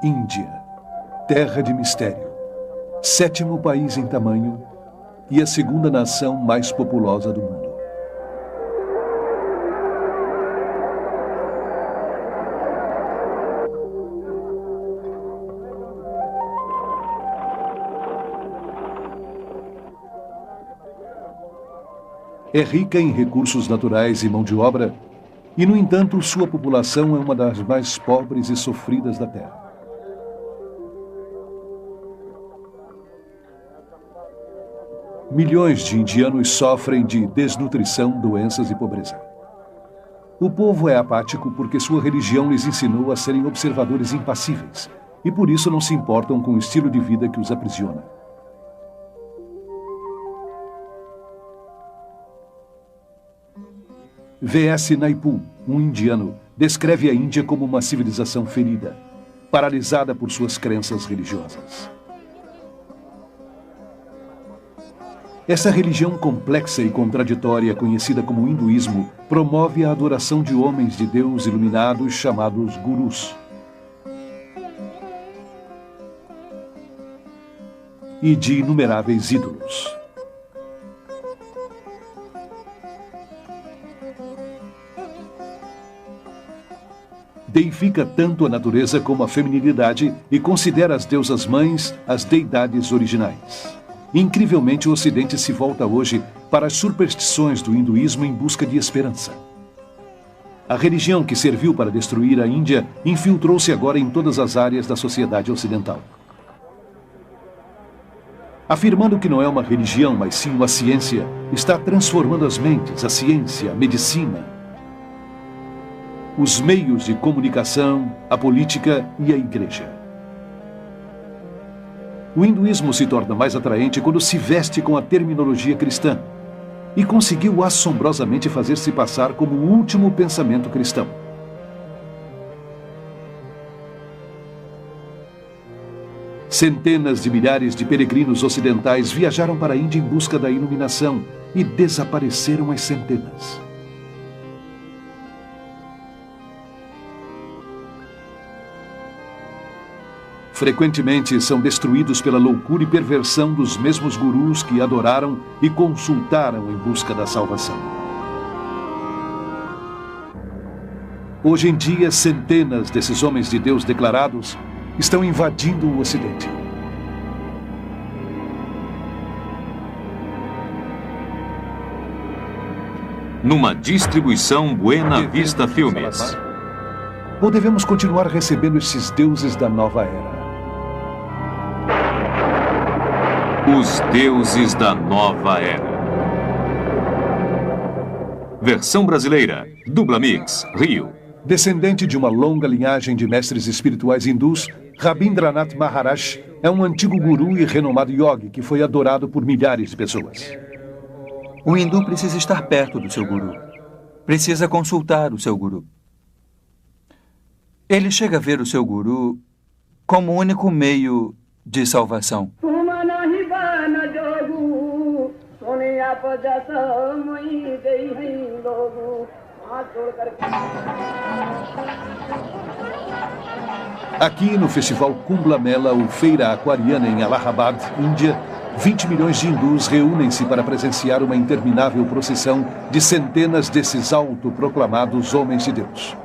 Índia, terra de mistério, 7º país em tamanho e a 2ª nação mais populosa do mundo. É rica em recursos naturais e mão de obra, e, no entanto, sua população é uma das mais pobres e sofridas da Terra. Milhões de indianos sofrem de desnutrição, doenças e pobreza. O povo é apático porque sua religião lhes ensinou a serem observadores impassíveis, e por isso não se importam com o estilo de vida que os aprisiona. V.S. Naipaul, um indiano, descreve a Índia como uma civilização ferida, paralisada por suas crenças religiosas. Essa religião complexa e contraditória, conhecida como hinduísmo, promove a adoração de homens de Deus iluminados chamados gurus. E de inumeráveis ídolos. Deifica tanto a natureza como a feminilidade e considera as deusas mães as deidades originais. Incrivelmente, o Ocidente se volta hoje para as superstições do hinduísmo em busca de esperança. A religião que serviu para destruir a Índia infiltrou-se agora em todas as áreas da sociedade ocidental. Afirmando que não é uma religião, mas sim uma ciência, está transformando as mentes, a ciência, a medicina, os meios de comunicação, a política e a igreja. O hinduísmo se torna mais atraente quando se veste com a terminologia cristã e conseguiu assombrosamente fazer-se passar como o último pensamento cristão. Centenas de milhares de peregrinos ocidentais viajaram para a Índia em busca da iluminação e desapareceram às centenas. Frequentemente são destruídos pela loucura e perversão dos mesmos gurus que adoraram e consultaram em busca da salvação. Hoje em dia, centenas desses homens de Deus declarados estão invadindo o Ocidente. Numa distribuição Buena Vista Filmes. Ou devemos continuar recebendo esses deuses da nova era? Os Deuses da Nova Era. Versão brasileira, Dubla Mix, Rio. Descendente de uma longa linhagem de mestres espirituais hindus, Rabindranath Maharaj é um antigo guru e renomado yogi que foi adorado por milhares de pessoas. O hindu precisa estar perto do seu guru. Precisa consultar o seu guru. Ele chega a ver o seu guru como o único meio de salvação. Aqui no Festival Kumbh Mela, ou Feira Aquariana em Allahabad, Índia, 20 milhões de hindus reúnem-se para presenciar uma interminável procissão de centenas desses autoproclamados homens de Deus.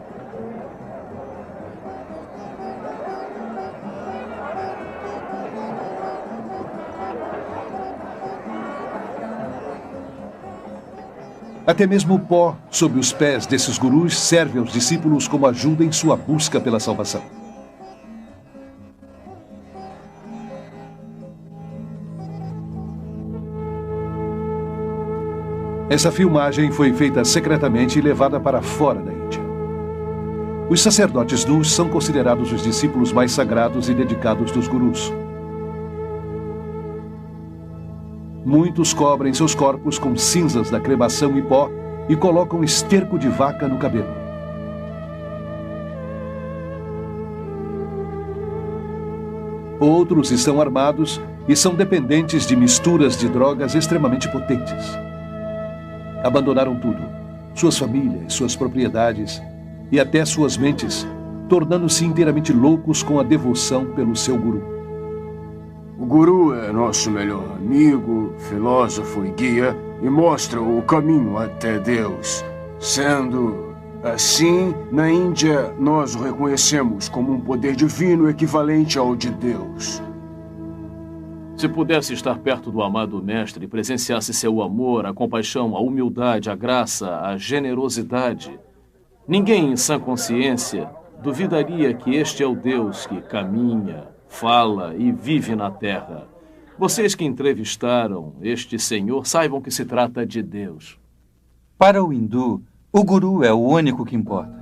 Até mesmo o pó sob os pés desses gurus serve aos discípulos como ajuda em sua busca pela salvação. Essa filmagem foi feita secretamente e levada para fora da Índia. Os sacerdotes nus são considerados os discípulos mais sagrados e dedicados dos gurus. Muitos cobrem seus corpos com cinzas da cremação e pó e colocam esterco de vaca no cabelo. Outros estão armados e são dependentes de misturas de drogas extremamente potentes. Abandonaram tudo, suas famílias, suas propriedades e até suas mentes, tornando-se inteiramente loucos com a devoção pelo seu guru. O guru é nosso melhor amigo, filósofo e guia e mostra o caminho até Deus. Sendo assim, na Índia, nós o reconhecemos como um poder divino equivalente ao de Deus. Se pudesse estar perto do amado mestre e presenciasse seu amor, a compaixão, a humildade, a graça, a generosidade, ninguém em sã consciência duvidaria que este é o Deus que caminha, fala e vive na terra. Vocês que entrevistaram este senhor saibam que se trata de Deus. Para o hindu, o guru é o único que importa.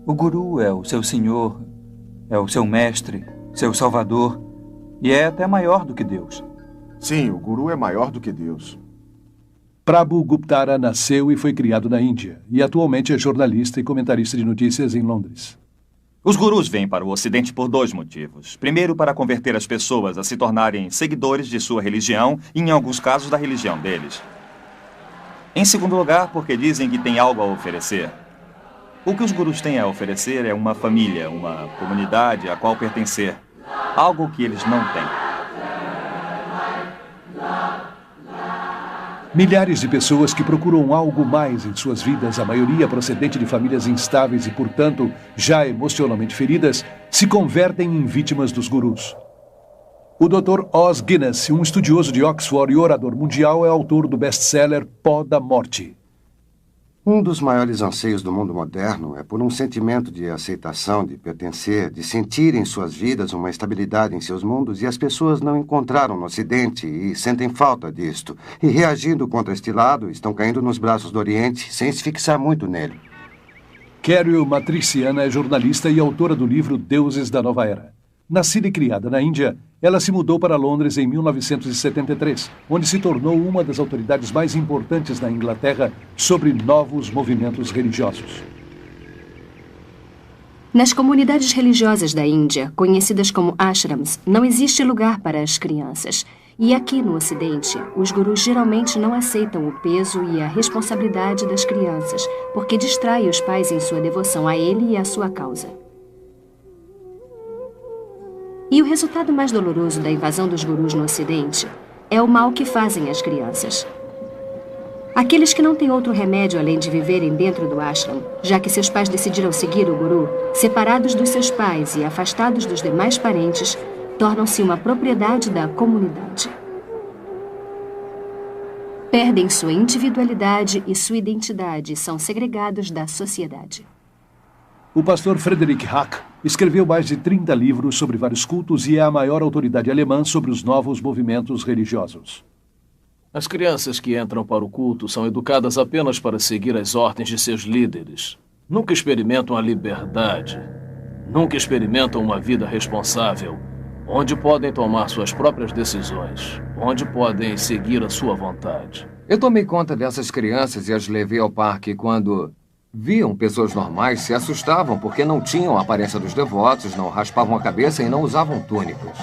O guru é o seu senhor, é o seu mestre, seu salvador, e é até maior do que Deus. Sim, o guru é maior do que Deus. Prabhu Guptara nasceu e foi criado na Índia, e atualmente é jornalista e comentarista de notícias em Londres. Os gurus vêm para o Ocidente por 2 motivos. Primeiro, para converter as pessoas a se tornarem seguidores de sua religião e, em alguns casos, da religião deles. Em segundo lugar, porque dizem que têm algo a oferecer. O que os gurus têm a oferecer é uma família, uma comunidade a qual pertencer. Algo que eles não têm. Milhares de pessoas que procuram algo mais em suas vidas, a maioria procedente de famílias instáveis e, portanto, já emocionalmente feridas, se convertem em vítimas dos gurus. O Dr. Os Guinness, um estudioso de Oxford e orador mundial, é autor do best-seller Pó da Morte. Um dos maiores anseios do mundo moderno é por um sentimento de aceitação, de pertencer, de sentir em suas vidas uma estabilidade em seus mundos, e as pessoas não encontraram no Ocidente e sentem falta disto. E reagindo contra este lado, estão caindo nos braços do Oriente sem se fixar muito nele. Carol Matriciana é jornalista e autora do livro Deuses da Nova Era. Nascida e criada na Índia, ela se mudou para Londres em 1973, onde se tornou uma das autoridades mais importantes na Inglaterra sobre novos movimentos religiosos. Nas comunidades religiosas da Índia, conhecidas como ashrams, não existe lugar para as crianças. E aqui no Ocidente, os gurus geralmente não aceitam o peso e a responsabilidade das crianças, porque distrai os pais em sua devoção a ele e à sua causa. E o resultado mais doloroso da invasão dos gurus no Ocidente é o mal que fazem às crianças. Aqueles que não têm outro remédio além de viverem dentro do ashram, já que seus pais decidiram seguir o guru, separados dos seus pais e afastados dos demais parentes, tornam-se uma propriedade da comunidade. Perdem sua individualidade e sua identidade e são segregados da sociedade. O pastor Frederick Hack escreveu mais de 30 livros sobre vários cultos e é a maior autoridade alemã sobre os novos movimentos religiosos. As crianças que entram para o culto são educadas apenas para seguir as ordens de seus líderes. Nunca experimentam a liberdade. Nunca experimentam uma vida responsável, onde podem tomar suas próprias decisões, onde podem seguir a sua vontade. Eu tomei conta dessas crianças e as levei ao parque quando viam pessoas normais, se assustavam porque não tinham a aparência dos devotos, não raspavam a cabeça e não usavam túnicas.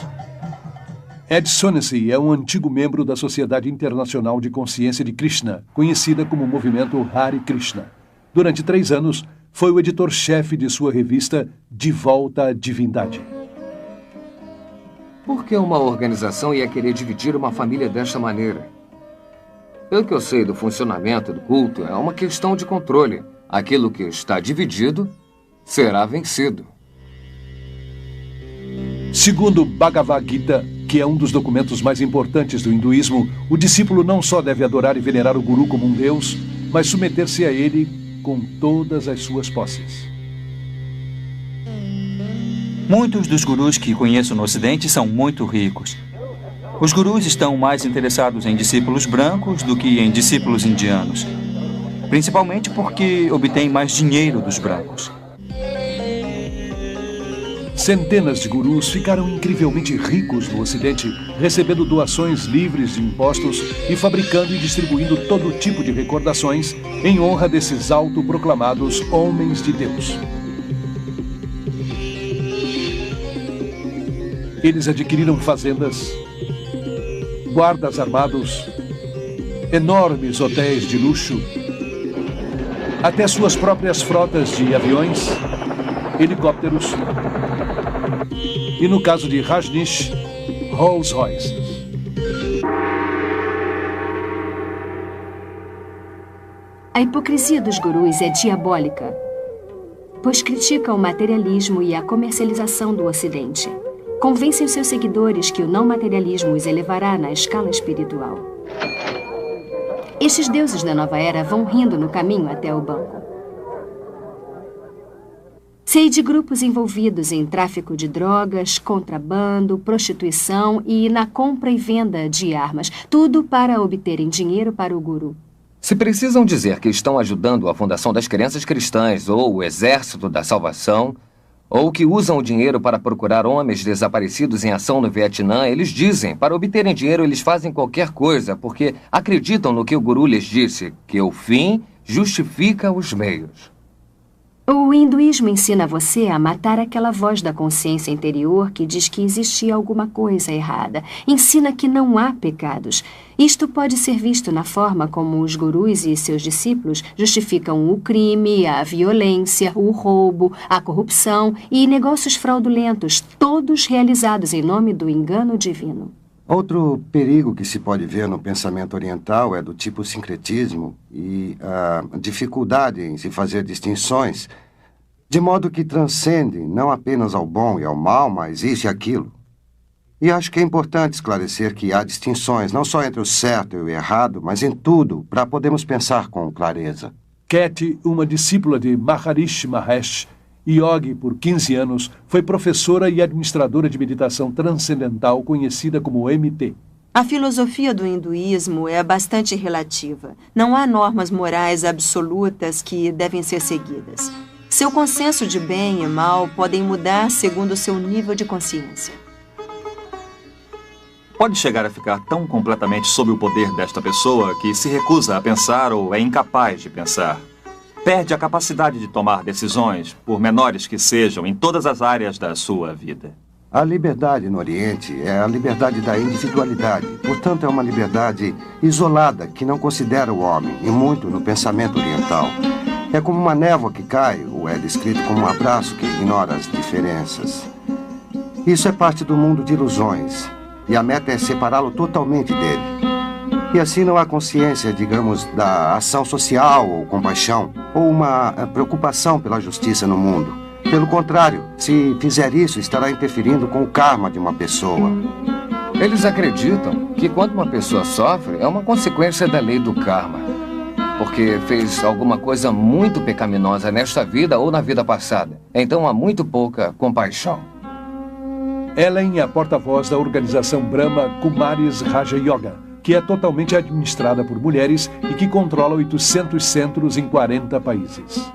Ed Sonessey é um antigo membro da Sociedade Internacional de Consciência de Krishna, conhecida como Movimento Hare Krishna. Durante 3 anos, foi o editor-chefe de sua revista De Volta à Divindade. Por que uma organização ia querer dividir uma família desta maneira? Pelo que eu sei do funcionamento do culto, é uma questão de controle. Aquilo que está dividido será vencido. Segundo Bhagavad Gita, que é um dos documentos mais importantes do hinduísmo, o discípulo não só deve adorar e venerar o guru como um deus, mas submeter-se a ele com todas as suas posses. Muitos dos gurus que conheço no Ocidente são muito ricos. Os gurus estão mais interessados em discípulos brancos do que em discípulos indianos. Principalmente porque obtêm mais dinheiro dos brancos. Centenas de gurus ficaram incrivelmente ricos no Ocidente, recebendo doações livres de impostos e fabricando e distribuindo todo tipo de recordações em honra desses autoproclamados homens de Deus. Eles adquiriram fazendas, guardas armados, enormes hotéis de luxo, até suas próprias frotas de aviões helicópteros e, no caso de Rajneesh, Rolls Royce. A hipocrisia dos gurus é diabólica, pois criticam o materialismo e a comercialização do Ocidente. Convencem os seus seguidores que o não materialismo os elevará na escala espiritual. Estes deuses da nova era vão rindo no caminho até o banco. Sei de grupos envolvidos em tráfico de drogas, contrabando, prostituição e na compra e venda de armas, tudo para obterem dinheiro para o guru. Se precisam dizer que estão ajudando a fundação das crenças cristãs ou o exército da salvação, ou que usam o dinheiro para procurar homens desaparecidos em ação no Vietnã, eles dizem, para obterem dinheiro eles fazem qualquer coisa, porque acreditam no que o guru lhes disse, que o fim justifica os meios. O hinduísmo ensina você a matar aquela voz da consciência interior que diz que existia alguma coisa errada. Ensina que não há pecados. Isto pode ser visto na forma como os gurus e seus discípulos justificam o crime, a violência, o roubo, a corrupção e negócios fraudulentos, todos realizados em nome do engano divino. Outro perigo que se pode ver no pensamento oriental é do tipo sincretismo e a dificuldade em se fazer distinções, de modo que transcende não apenas ao bom e ao mal, mas isso e aquilo. E acho que é importante esclarecer que há distinções não só entre o certo e o errado, mas em tudo, para podermos pensar com clareza. Cat, uma discípula de Maharishi Mahesh, yogi por 15 anos, foi professora e administradora de meditação transcendental conhecida como MT. A filosofia do hinduísmo é bastante relativa. Não há normas morais absolutas que devem ser seguidas. Seu consenso de bem e mal podem mudar segundo o seu nível de consciência. Pode chegar a ficar tão completamente sob o poder desta pessoa que se recusa a pensar ou é incapaz de pensar. Perde a capacidade de tomar decisões, por menores que sejam, em todas as áreas da sua vida. A liberdade no Oriente é a liberdade da individualidade. Portanto, é uma liberdade isolada que não considera o homem, e muito no pensamento oriental. É como uma névoa que cai, ou é descrito como um abraço que ignora as diferenças. Isso é parte do mundo de ilusões, e a meta é separá-lo totalmente dele. E assim não há consciência, digamos, da ação social ou compaixão, ou uma preocupação pela justiça no mundo. Pelo contrário, se fizer isso, estará interferindo com o karma de uma pessoa. Eles acreditam que quando uma pessoa sofre, é uma consequência da lei do karma, porque fez alguma coisa muito pecaminosa nesta vida ou na vida passada. Então há muito pouca compaixão. Ellen é a porta-voz da organização Brahma Kumaris Raja Yoga, que é totalmente administrada por mulheres e que controla 800 centros em 40 países.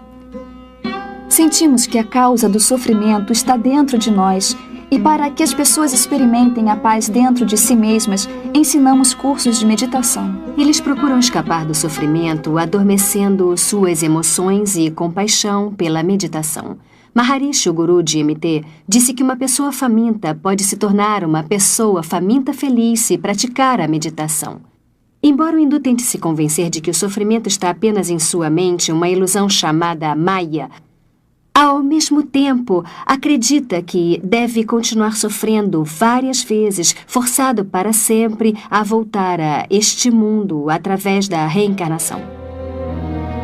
Sentimos que a causa do sofrimento está dentro de nós e para que as pessoas experimentem a paz dentro de si mesmas, ensinamos cursos de meditação. Eles procuram escapar do sofrimento, adormecendo suas emoções e compaixão pela meditação. Maharishi, o guru de MT, disse que uma pessoa faminta pode se tornar uma pessoa faminta feliz se praticar a meditação. Embora o hindu tente se convencer de que o sofrimento está apenas em sua mente, uma ilusão chamada Maya, ao mesmo tempo acredita que deve continuar sofrendo várias vezes, forçado para sempre a voltar a este mundo através da reencarnação.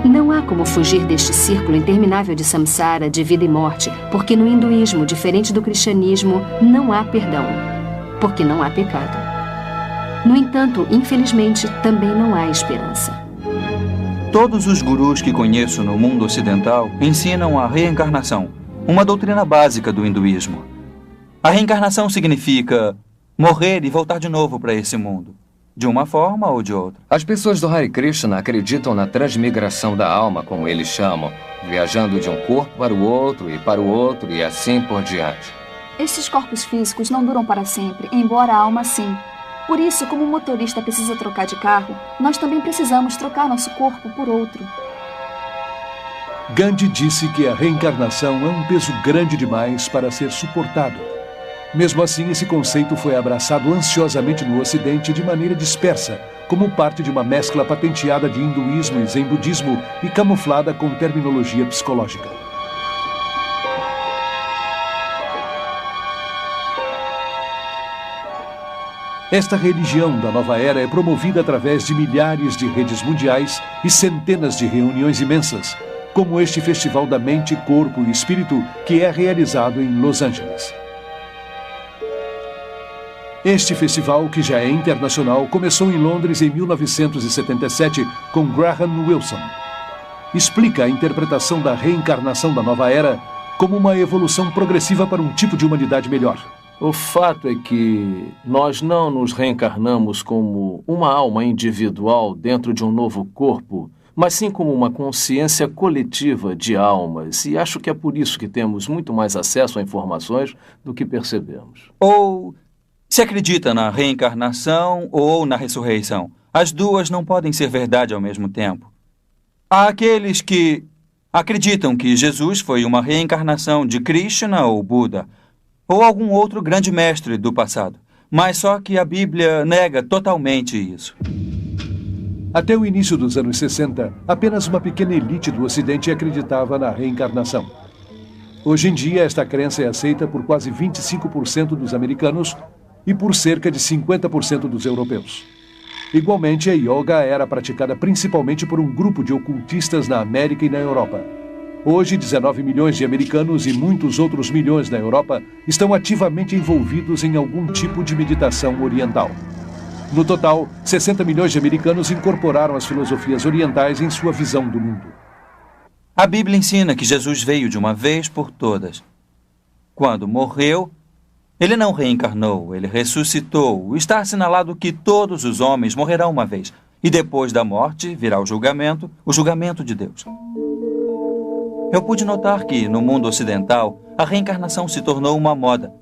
Não há como fugir deste círculo interminável de samsara, de vida e morte, porque no hinduísmo, diferente do cristianismo, não há perdão, porque não há pecado. No entanto, infelizmente, também não há esperança. Todos os gurus que conheço no mundo ocidental ensinam a reencarnação, uma doutrina básica do hinduísmo. A reencarnação significa morrer e voltar de novo para esse mundo, de uma forma ou de outra. As pessoas do Hare Krishna acreditam na transmigração da alma, como eles chamam, viajando de um corpo para o outro e assim por diante. Estes corpos físicos não duram para sempre, embora a alma sim. Por isso, como o motorista precisa trocar de carro, nós também precisamos trocar nosso corpo por outro. Gandhi disse que a reencarnação é um peso grande demais para ser suportado. Mesmo assim, esse conceito foi abraçado ansiosamente no Ocidente de maneira dispersa, como parte de uma mescla patenteada de hinduísmo e zen budismo e camuflada com terminologia psicológica. Esta religião da nova era é promovida através de milhares de redes mundiais e centenas de reuniões imensas, como este Festival da Mente, Corpo e Espírito, que é realizado em Los Angeles. Este festival, que já é internacional, começou em Londres em 1977 com Graham Wilson. Explica a interpretação da reencarnação da nova era como uma evolução progressiva para um tipo de humanidade melhor. O fato é que nós não nos reencarnamos como uma alma individual dentro de um novo corpo, mas sim como uma consciência coletiva de almas. E acho que é por isso que temos muito mais acesso a informações do que percebemos. Ou se acredita na reencarnação ou na ressurreição. As duas não podem ser verdade ao mesmo tempo. Há aqueles que acreditam que Jesus foi uma reencarnação de Krishna ou Buda, ou algum outro grande mestre do passado. Mas só que a Bíblia nega totalmente isso. Até o início dos anos 60, apenas uma pequena elite do Ocidente acreditava na reencarnação. Hoje em dia, esta crença é aceita por quase 25% dos americanos e por cerca de 50% dos europeus. Igualmente, a yoga era praticada principalmente por um grupo de ocultistas na América e na Europa. Hoje, 19 milhões de americanos e muitos outros milhões na Europa estão ativamente envolvidos em algum tipo de meditação oriental. No total, 60 milhões de americanos incorporaram as filosofias orientais em sua visão do mundo. A Bíblia ensina que Jesus veio de uma vez por todas. Quando morreu, ele não reencarnou, ele ressuscitou. Está assinalado que todos os homens morrerão uma vez. E depois da morte virá o julgamento de Deus. Eu pude notar que, no mundo ocidental, a reencarnação se tornou uma moda.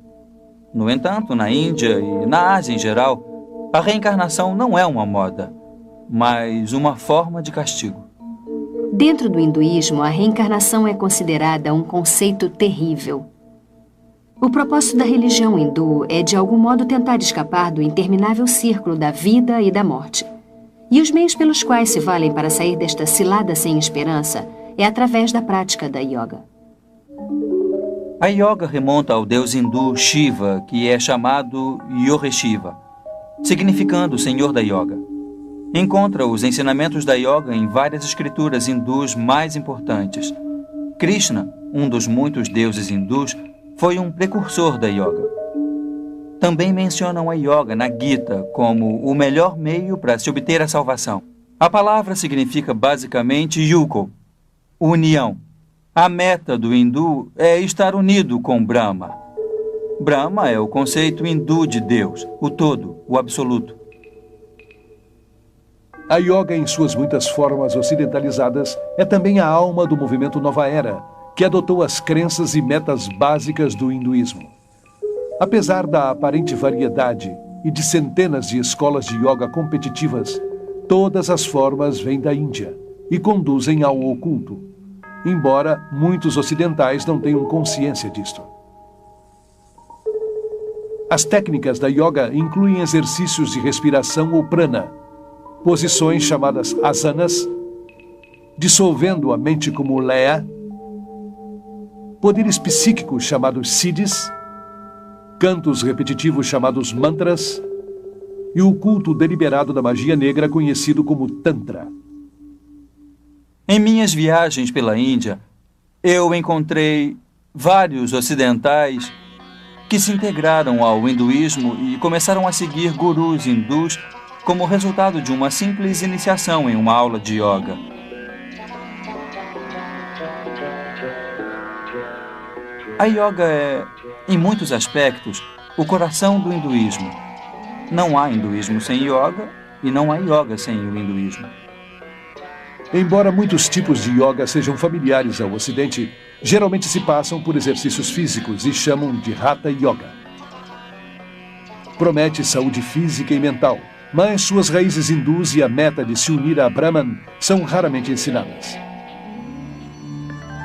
No entanto, na Índia e na Ásia em geral, a reencarnação não é uma moda, mas uma forma de castigo. Dentro do hinduísmo, a reencarnação é considerada um conceito terrível. O propósito da religião hindu é, de algum modo, tentar escapar do interminável círculo da vida e da morte. E os meios pelos quais se valem para sair desta cilada sem esperança é através da prática da yoga. A yoga remonta ao deus hindu Shiva, que é chamado Yogeshiva, significando Senhor da Yoga. Encontra os ensinamentos da yoga em várias escrituras hindus mais importantes. Krishna, um dos muitos deuses hindus, foi um precursor da yoga. Também mencionam a yoga na Gita como o melhor meio para se obter a salvação. A palavra significa basicamente yuko, união. A meta do hindu é estar unido com Brahma. Brahma é o conceito hindu de Deus, o todo, o absoluto. A yoga, em suas muitas formas ocidentalizadas, é também a alma do movimento Nova Era, que adotou as crenças e metas básicas do hinduísmo. Apesar da aparente variedade e de centenas de escolas de yoga competitivas, todas as formas vêm da Índia e conduzem ao oculto, embora muitos ocidentais não tenham consciência disto. As técnicas da yoga incluem exercícios de respiração ou prana, posições chamadas asanas, dissolvendo a mente como leia, poderes psíquicos chamados siddhis, cantos repetitivos chamados mantras e o culto deliberado da magia negra conhecido como Tantra. Em minhas viagens pela Índia, eu encontrei vários ocidentais que se integraram ao hinduísmo e começaram a seguir gurus hindus como resultado de uma simples iniciação em uma aula de yoga. A yoga é, em muitos aspectos, o coração do hinduísmo. Não há hinduísmo sem yoga e não há yoga sem o hinduísmo. Embora muitos tipos de yoga sejam familiares ao Ocidente, geralmente se passam por exercícios físicos e chamam de Hatha Yoga. Promete saúde física e mental, mas suas raízes hindus e a meta de se unir a Brahman são raramente ensinadas.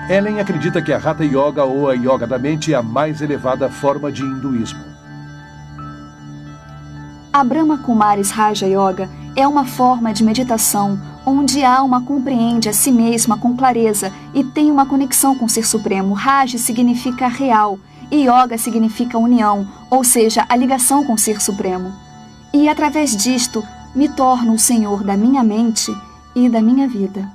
Ellen acredita que a Hatha Yoga ou a Yoga da mente é a mais elevada forma de hinduísmo. A Brahma Kumaris Raja Yoga é uma forma de meditação onde a alma compreende a si mesma com clareza e tem uma conexão com o Ser Supremo. Raja significa real e Yoga significa união, ou seja, a ligação com o Ser Supremo. E através disto, me torno o senhor da minha mente e da minha vida.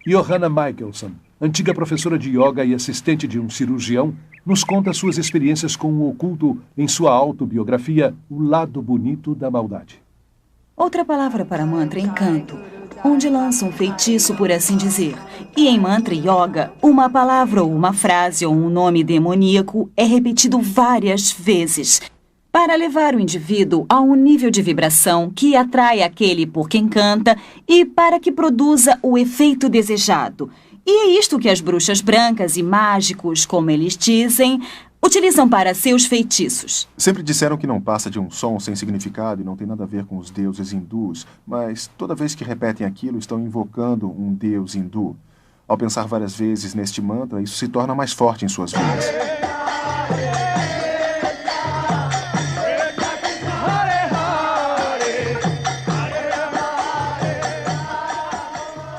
Johanna Michelson, antiga professora de yoga e assistente de um cirurgião, nos conta suas experiências com o oculto em sua autobiografia O Lado Bonito da Maldade. Outra palavra para mantra é encanto, onde lança um feitiço, por assim dizer. E em mantra yoga, uma palavra ou uma frase ou um nome demoníaco é repetido várias vezes para levar o indivíduo a um nível de vibração que atrai aquele por quem canta e para que produza o efeito desejado. E é isto que as bruxas brancas e mágicos, como eles dizem, utilizam para seus feitiços. Sempre disseram que não passa de um som sem significado e não tem nada a ver com os deuses hindus, mas toda vez que repetem aquilo, estão invocando um deus hindu. Ao pensar várias vezes neste mantra, isso se torna mais forte em suas vidas.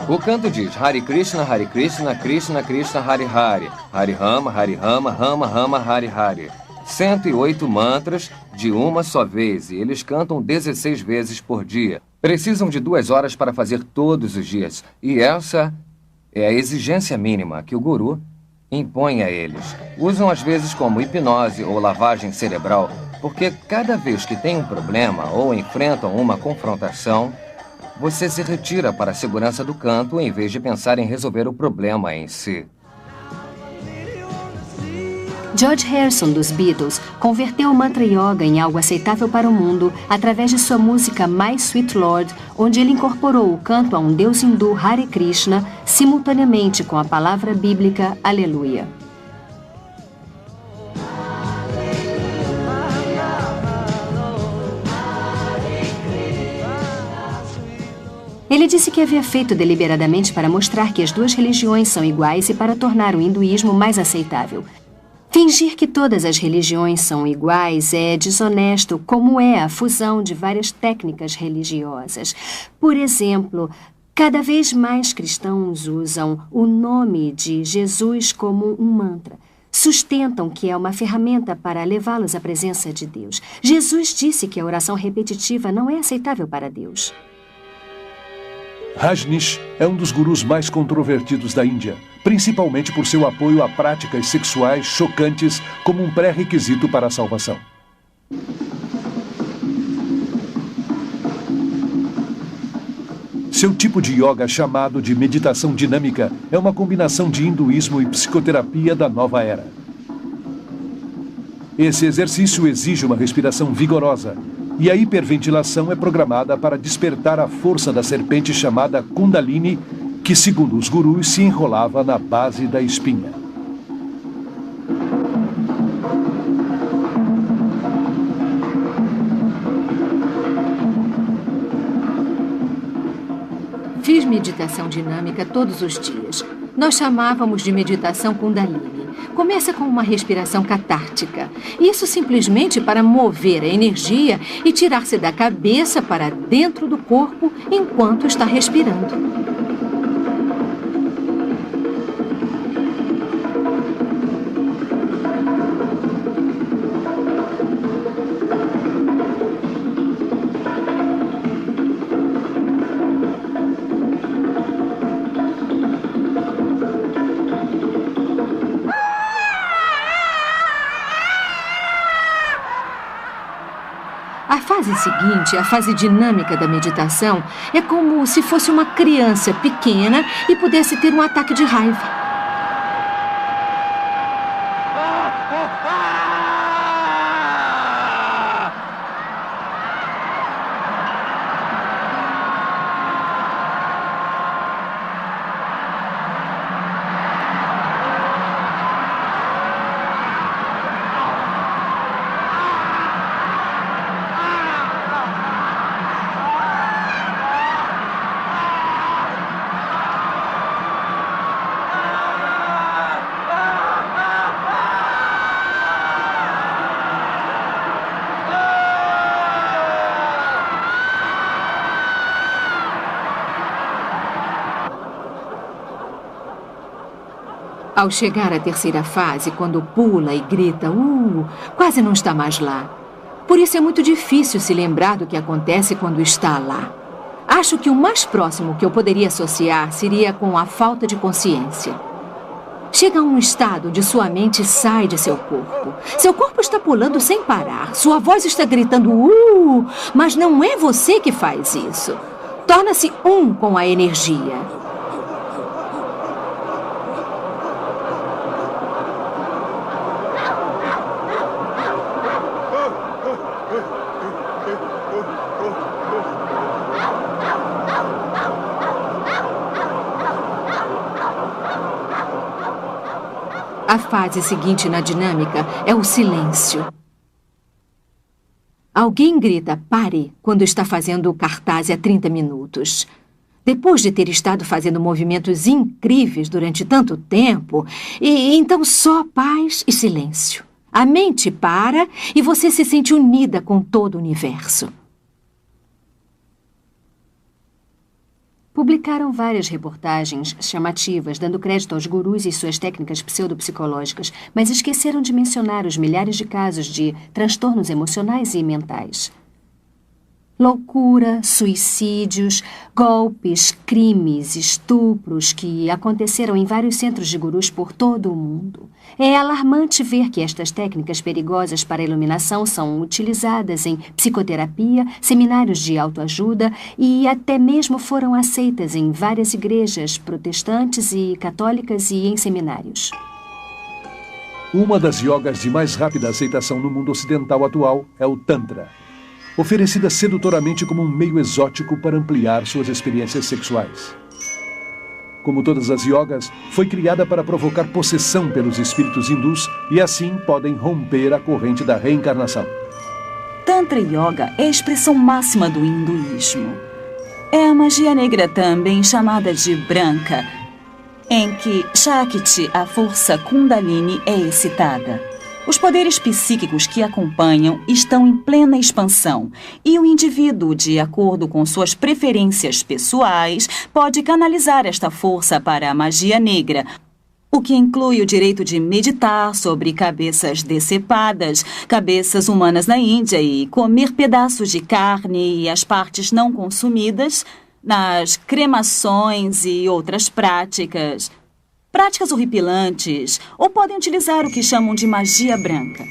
O canto diz Hare Krishna, Krishna Krishna, Hare Hare, Hare Rama, Rama Rama, Hare Hare. 108 mantras de uma só vez, e eles cantam 16 vezes por dia. Precisam de 2 horas para fazer todos os dias, e essa é a exigência mínima que o guru impõe a eles. Usam às vezes como hipnose ou lavagem cerebral, porque cada vez que tem um problema ou enfrentam uma confrontação, você se retira para a segurança do canto em vez de pensar em resolver o problema em si. George Harrison, dos Beatles, converteu o mantra yoga em algo aceitável para o mundo através de sua música My Sweet Lord, onde ele incorporou o canto a um deus hindu Hare Krishna simultaneamente com a palavra bíblica Aleluia. Ele disse que havia feito deliberadamente para mostrar que as duas religiões são iguais e para tornar o hinduísmo mais aceitável. Fingir que todas as religiões são iguais é desonesto, como é a fusão de várias técnicas religiosas. Por exemplo, cada vez mais cristãos usam o nome de Jesus como um mantra. Sustentam que é uma ferramenta para levá-los à presença de Deus. Jesus disse que a oração repetitiva não é aceitável para Deus. Rajneesh é um dos gurus mais controvertidos da Índia, principalmente por seu apoio a práticas sexuais chocantes como um pré-requisito para a salvação. Seu tipo de yoga, chamado de meditação dinâmica, é uma combinação de hinduísmo e psicoterapia da nova era. Esse exercício exige uma respiração vigorosa, e a hiperventilação é programada para despertar a força da serpente chamada Kundalini, que, segundo os gurus, se enrolava na base da espinha. Fiz meditação dinâmica todos os dias. Nós chamávamos de meditação Kundalini. Começa com uma respiração catártica. Isso simplesmente para mover a energia e tirar-se da cabeça para dentro do corpo enquanto está respirando. A fase seguinte, a fase dinâmica da meditação, é como se fosse uma criança pequena e pudesse ter um ataque de raiva. Ao chegar à terceira fase, quando pula e grita, quase não está mais lá. Por isso é muito difícil se lembrar do que acontece quando está lá. Acho que o mais próximo que eu poderia associar seria com a falta de consciência. Chega a um estado onde sua mente sai de seu corpo. Seu corpo está pulando sem parar. Sua voz está gritando, mas não é você que faz isso. Torna-se um com a energia. A fase seguinte na dinâmica é o silêncio. Alguém grita pare quando está fazendo o cartaz há 30 minutos. Depois de ter estado fazendo movimentos incríveis durante tanto tempo, e então só paz e silêncio. A mente para e você se sente unida com todo o universo. Publicaram várias reportagens chamativas, dando crédito aos gurus e suas técnicas pseudopsicológicas, mas esqueceram de mencionar os milhares de casos de transtornos emocionais e mentais. Loucura, suicídios, golpes, crimes, estupros que aconteceram em vários centros de gurus por todo o mundo. É alarmante ver que estas técnicas perigosas para a iluminação são utilizadas em psicoterapia, seminários de autoajuda e até mesmo foram aceitas em várias igrejas protestantes e católicas e em seminários. Uma das yogas de mais rápida aceitação no mundo ocidental atual é o Tantra, oferecida sedutoramente como um meio exótico para ampliar suas experiências sexuais. Como todas as yogas, foi criada para provocar possessão pelos espíritos hindus e assim podem romper a corrente da reencarnação. Tantra Yoga é a expressão máxima do hinduísmo. É a magia negra também chamada de branca, em que Shakti, a força Kundalini, é excitada. Os poderes psíquicos que acompanham estão em plena expansão e o indivíduo, de acordo com suas preferências pessoais, pode canalizar esta força para a magia negra, o que inclui o direito de meditar sobre cabeças decepadas, cabeças humanas na Índia e comer pedaços de carne e as partes não consumidas nas cremações e outras práticas horripilantes, ou podem utilizar o que chamam de magia branca.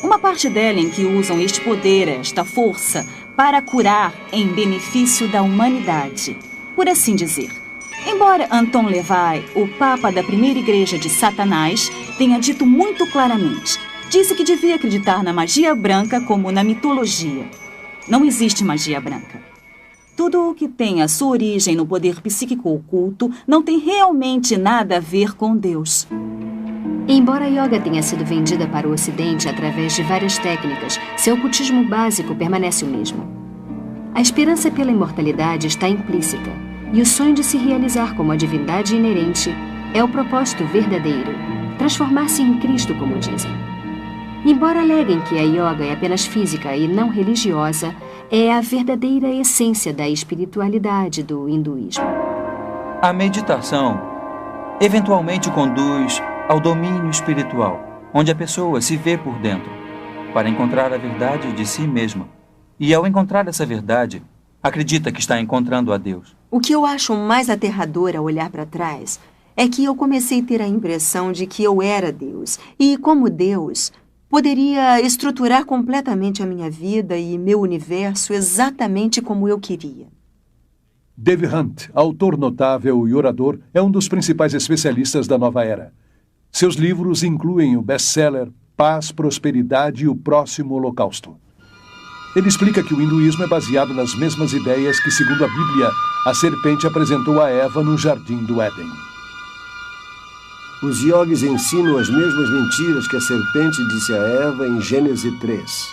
Uma parte dela em que usam este poder, esta força, para curar em benefício da humanidade, por assim dizer. Embora Anton LaVey, o Papa da primeira igreja de Satanás, tenha dito muito claramente, disse que devia acreditar na magia branca como na mitologia. Não existe magia branca. Tudo o que tem a sua origem no poder psíquico oculto não tem realmente nada a ver com Deus. Embora a yoga tenha sido vendida para o Ocidente através de várias técnicas, seu ocultismo básico permanece o mesmo. A esperança pela imortalidade está implícita, e o sonho de se realizar como a divindade inerente é o propósito verdadeiro, transformar-se em Cristo, como dizem. Embora aleguem que a yoga é apenas física e não religiosa, é a verdadeira essência da espiritualidade do hinduísmo. A meditação eventualmente conduz ao domínio espiritual, onde a pessoa se vê por dentro, para encontrar a verdade de si mesma. E ao encontrar essa verdade, acredita que está encontrando a Deus. O que eu acho mais aterrador ao olhar para trás é que eu comecei a ter a impressão de que eu era Deus. E como Deus, poderia estruturar completamente a minha vida e meu universo exatamente como eu queria. Dave Hunt, autor notável e orador, é um dos principais especialistas da nova era. Seus livros incluem o best-seller Paz, Prosperidade e o Próximo Holocausto. Ele explica que o hinduísmo é baseado nas mesmas ideias que, segundo a Bíblia, a serpente apresentou a Eva no Jardim do Éden. Os iogues ensinam as mesmas mentiras que a serpente disse a Eva em Gênesis 3.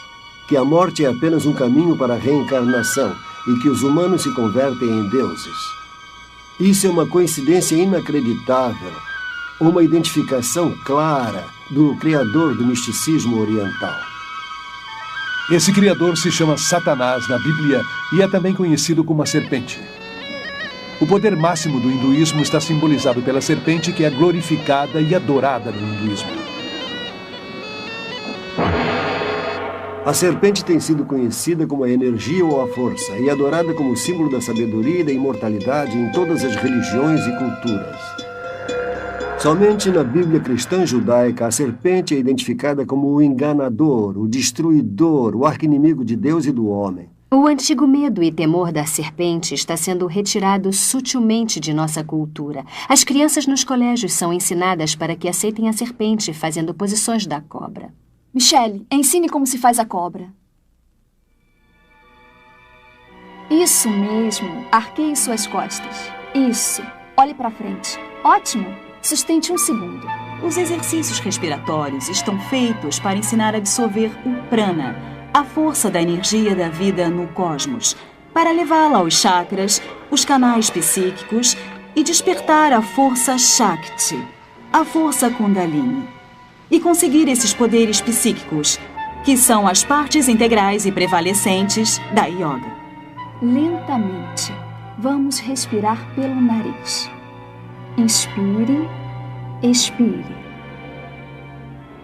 Que a morte é apenas um caminho para a reencarnação e que os humanos se convertem em deuses. Isso é uma coincidência inacreditável, uma identificação clara do criador do misticismo oriental. Esse criador se chama Satanás na Bíblia e é também conhecido como a serpente. O poder máximo do hinduísmo está simbolizado pela serpente, que é glorificada e adorada no hinduísmo. A serpente tem sido conhecida como a energia ou a força e adorada como símbolo da sabedoria e da imortalidade em todas as religiões e culturas. Somente na Bíblia cristã judaica, a serpente é identificada como o enganador, o destruidor, o arqui-inimigo de Deus e do homem. O antigo medo e temor da serpente está sendo retirado sutilmente de nossa cultura. As crianças nos colégios são ensinadas para que aceitem a serpente, fazendo posições da cobra. Michelle, ensine como se faz a cobra. Isso mesmo. Arqueie suas costas. Isso. Olhe para frente. Ótimo. Sustente 1 segundo. Os exercícios respiratórios estão feitos para ensinar a absorver o prana, a força da energia da vida no cosmos, para levá-la aos chakras, os canais psíquicos e despertar a força Shakti, a força Kundalini, e conseguir esses poderes psíquicos, que são as partes integrais e prevalecentes da yoga. Lentamente, vamos respirar pelo nariz. Inspire, expire.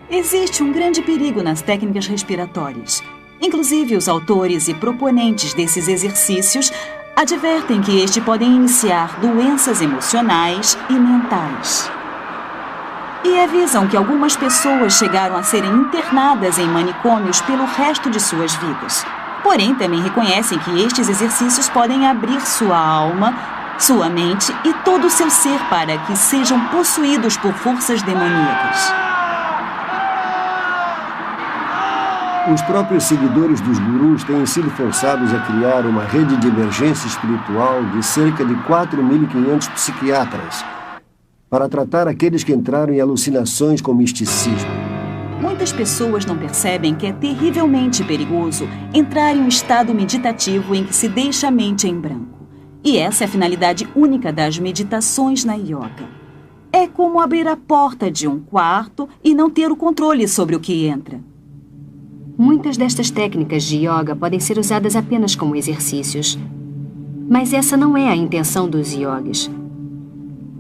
Existe um grande perigo nas técnicas respiratórias. Inclusive, os autores e proponentes desses exercícios advertem que estes podem iniciar doenças emocionais e mentais. E avisam que algumas pessoas chegaram a serem internadas em manicômios pelo resto de suas vidas. Porém, também reconhecem que estes exercícios podem abrir sua alma, sua mente e todo o seu ser para que sejam possuídos por forças demoníacas. Os próprios seguidores dos gurus têm sido forçados a criar uma rede de emergência espiritual de cerca de 4.500 psiquiatras para tratar aqueles que entraram em alucinações com misticismo. Muitas pessoas não percebem que é terrivelmente perigoso entrar em um estado meditativo em que se deixa a mente em branco. E essa é a finalidade única das meditações na yoga. É como abrir a porta de um quarto e não ter o controle sobre o que entra. Muitas destas técnicas de yoga podem ser usadas apenas como exercícios. Mas essa não é a intenção dos yogis.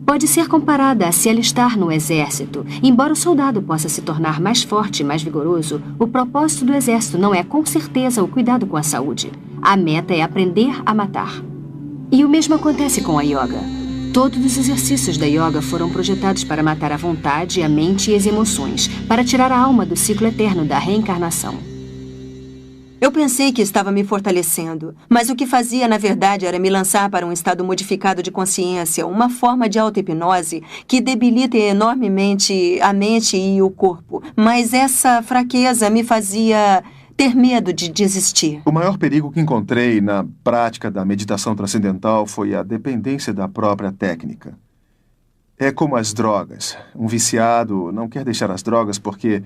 Pode ser comparada a se alistar no exército. Embora o soldado possa se tornar mais forte e mais vigoroso, o propósito do exército não é, com certeza, o cuidado com a saúde. A meta é aprender a matar. E o mesmo acontece com a yoga. Todos os exercícios da yoga foram projetados para matar a vontade, a mente e as emoções, para tirar a alma do ciclo eterno da reencarnação. Eu pensei que estava me fortalecendo, mas o que fazia, na verdade, era me lançar para um estado modificado de consciência, uma forma de auto-hipnose que debilita enormemente a mente e o corpo. Mas essa fraqueza me fazia ter medo de desistir. O maior perigo que encontrei na prática da meditação transcendental foi a dependência da própria técnica. É como as drogas. Um viciado não quer deixar as drogas porque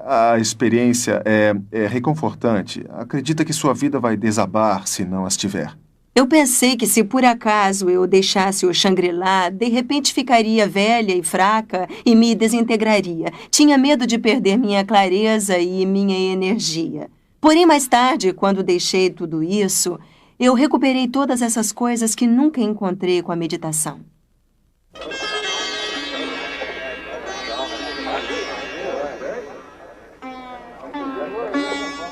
a experiência é reconfortante. Acredita que sua vida vai desabar se não as tiver. Eu pensei que se por acaso eu deixasse o Shangri-La, de repente ficaria velha e fraca e me desintegraria. Tinha medo de perder minha clareza e minha energia. Porém, mais tarde, quando deixei tudo isso, eu recuperei todas essas coisas que nunca encontrei com a meditação.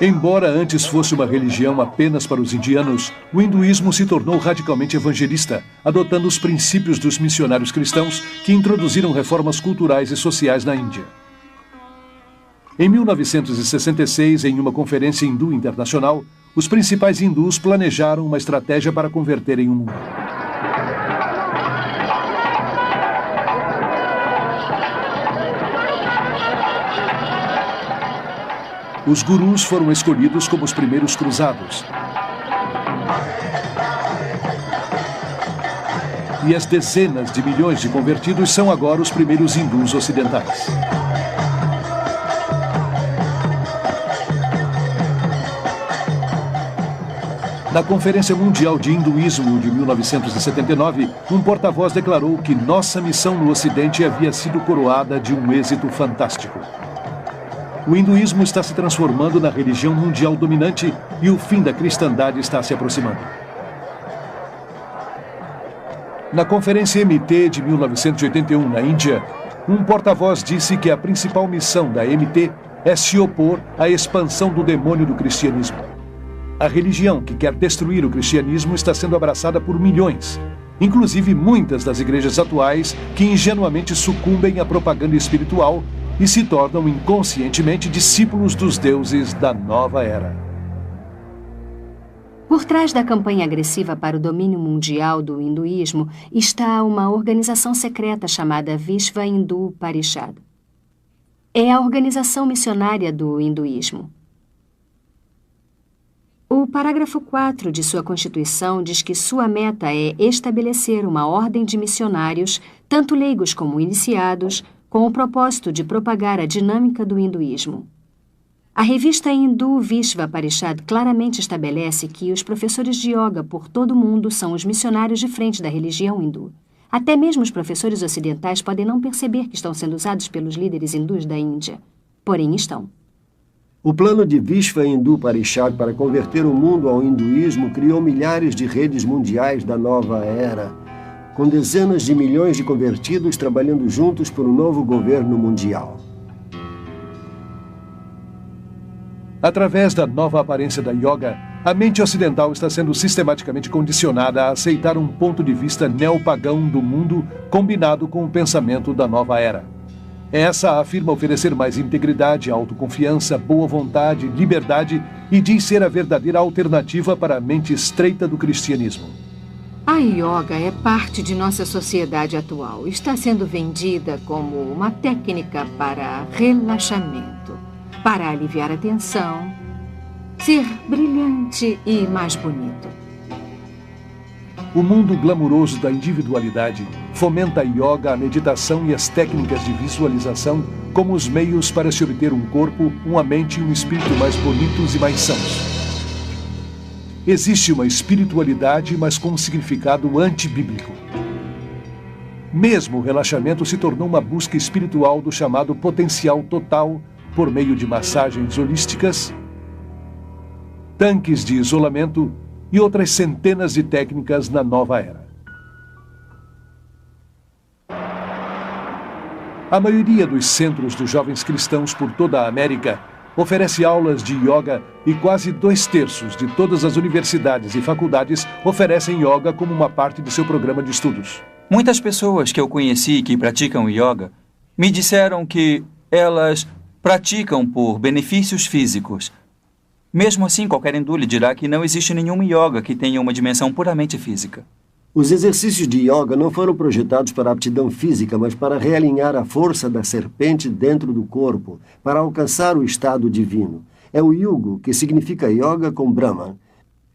Embora antes fosse uma religião apenas para os indianos, o hinduísmo se tornou radicalmente evangelista, adotando os princípios dos missionários cristãos que introduziram reformas culturais e sociais na Índia. Em 1966, em uma conferência hindu internacional, os principais hindus planejaram uma estratégia para converterem o mundo. Os gurus foram escolhidos como os primeiros cruzados. E as dezenas de milhões de convertidos são agora os primeiros hindus ocidentais. Na Conferência Mundial de Hinduísmo de 1979, um porta-voz declarou que nossa missão no Ocidente havia sido coroada de um êxito fantástico. O hinduísmo está se transformando na religião mundial dominante e o fim da cristandade está se aproximando. Na Conferência MT de 1981, na Índia, um porta-voz disse que a principal missão da MT é se opor à expansão do demônio do cristianismo. A religião que quer destruir o cristianismo está sendo abraçada por milhões, inclusive muitas das igrejas atuais que ingenuamente sucumbem à propaganda espiritual e se tornam inconscientemente discípulos dos deuses da nova era. Por trás da campanha agressiva para o domínio mundial do hinduísmo está uma organização secreta chamada Vishva Hindu Parishad. É a organização missionária do hinduísmo. O parágrafo 4 de sua Constituição diz que sua meta é estabelecer uma ordem de missionários, tanto leigos como iniciados, com o propósito de propagar a dinâmica do hinduísmo. A revista hindu Vishva Parishad claramente estabelece que os professores de yoga por todo o mundo são os missionários de frente da religião hindu. Até mesmo os professores ocidentais podem não perceber que estão sendo usados pelos líderes hindus da Índia. Porém, estão. O plano de Vishva Hindu Parishad para converter o mundo ao hinduísmo criou milhares de redes mundiais da nova era, com dezenas de milhões de convertidos trabalhando juntos por um novo governo mundial. Através da nova aparência da yoga, a mente ocidental está sendo sistematicamente condicionada a aceitar um ponto de vista neopagão do mundo combinado com o pensamento da nova era. Essa afirma oferecer mais integridade, autoconfiança, boa vontade, liberdade e diz ser a verdadeira alternativa para a mente estreita do cristianismo. A yoga é parte de nossa sociedade atual. Está sendo vendida como uma técnica para relaxamento, para aliviar a tensão, ser brilhante e mais bonito. O mundo glamuroso da individualidade fomenta a yoga, a meditação e as técnicas de visualização como os meios para se obter um corpo, uma mente e um espírito mais bonitos e mais sãos. Existe uma espiritualidade, mas com um significado antibíblico. Mesmo o relaxamento se tornou uma busca espiritual do chamado potencial total por meio de massagens holísticas, tanques de isolamento e outras centenas de técnicas na nova era. A maioria dos centros dos jovens cristãos por toda a América oferece aulas de yoga e quase 2/3 de todas as universidades e faculdades oferecem yoga como uma parte de seu programa de estudos. Muitas pessoas que eu conheci que praticam yoga me disseram que elas praticam por benefícios físicos. Mesmo assim, qualquer hindu lhe dirá que não existe nenhum yoga que tenha uma dimensão puramente física. Os exercícios de yoga não foram projetados para aptidão física, mas para realinhar a força da serpente dentro do corpo, para alcançar o estado divino. É o yugo, que significa yoga com Brahman.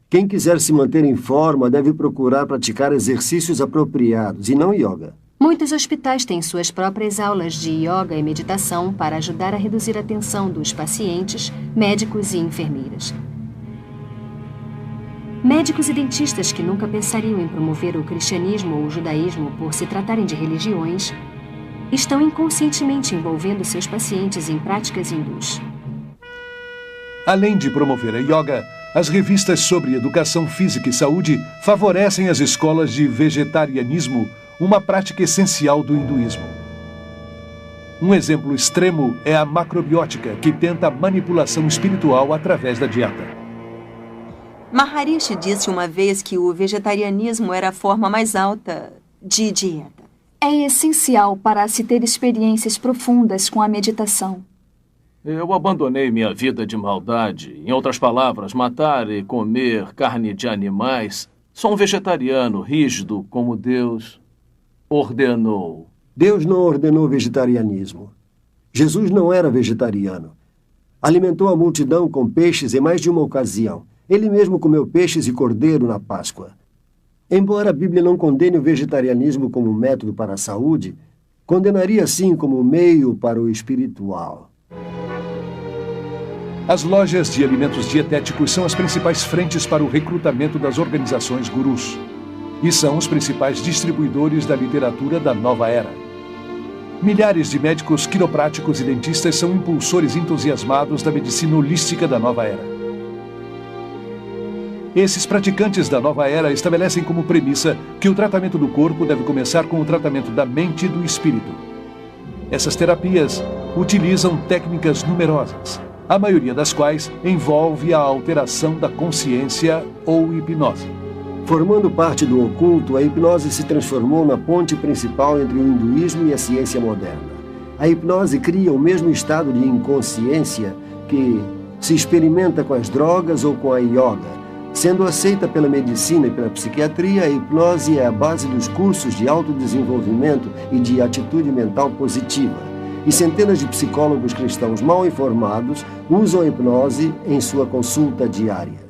Quem quiser se manter em forma deve procurar praticar exercícios apropriados e não yoga. Muitos hospitais têm suas próprias aulas de yoga e meditação para ajudar a reduzir a tensão dos pacientes, médicos e enfermeiras. Médicos e dentistas que nunca pensariam em promover o cristianismo ou o judaísmo por se tratarem de religiões, estão inconscientemente envolvendo seus pacientes em práticas hindus. Além de promover a yoga, as revistas sobre educação física e saúde favorecem as escolas de vegetarianismo, uma prática essencial do hinduísmo. Um exemplo extremo é a macrobiótica, que tenta a manipulação espiritual através da dieta. Maharishi disse uma vez que o vegetarianismo era a forma mais alta de dieta. É essencial para se ter experiências profundas com a meditação. Eu abandonei minha vida de maldade. Em outras palavras, matar e comer carne de animais. Sou um vegetariano rígido como Deus ordenou. Deus não ordenou vegetarianismo. Jesus não era vegetariano. Alimentou a multidão com peixes em mais de uma ocasião. Ele mesmo comeu peixes e cordeiro na Páscoa. Embora a Bíblia não condene o vegetarianismo como método para a saúde, condenaria sim como meio para o espiritual. As lojas de alimentos dietéticos são as principais frentes para o recrutamento das organizações gurus. E são os principais distribuidores da literatura da nova era. Milhares de médicos, quiropráticos e dentistas são impulsores entusiasmados da medicina holística da nova era. Esses praticantes da nova era estabelecem como premissa que o tratamento do corpo deve começar com o tratamento da mente e do espírito. Essas terapias utilizam técnicas numerosas, a maioria das quais envolve a alteração da consciência ou hipnose. Formando parte do oculto, a hipnose se transformou na ponte principal entre o hinduísmo e a ciência moderna. A hipnose cria o mesmo estado de inconsciência que se experimenta com as drogas ou com a yoga. Sendo aceita pela medicina e pela psiquiatria, a hipnose é a base dos cursos de autodesenvolvimento e de atitude mental positiva. E centenas de psicólogos cristãos mal informados usam a hipnose em sua consulta diária.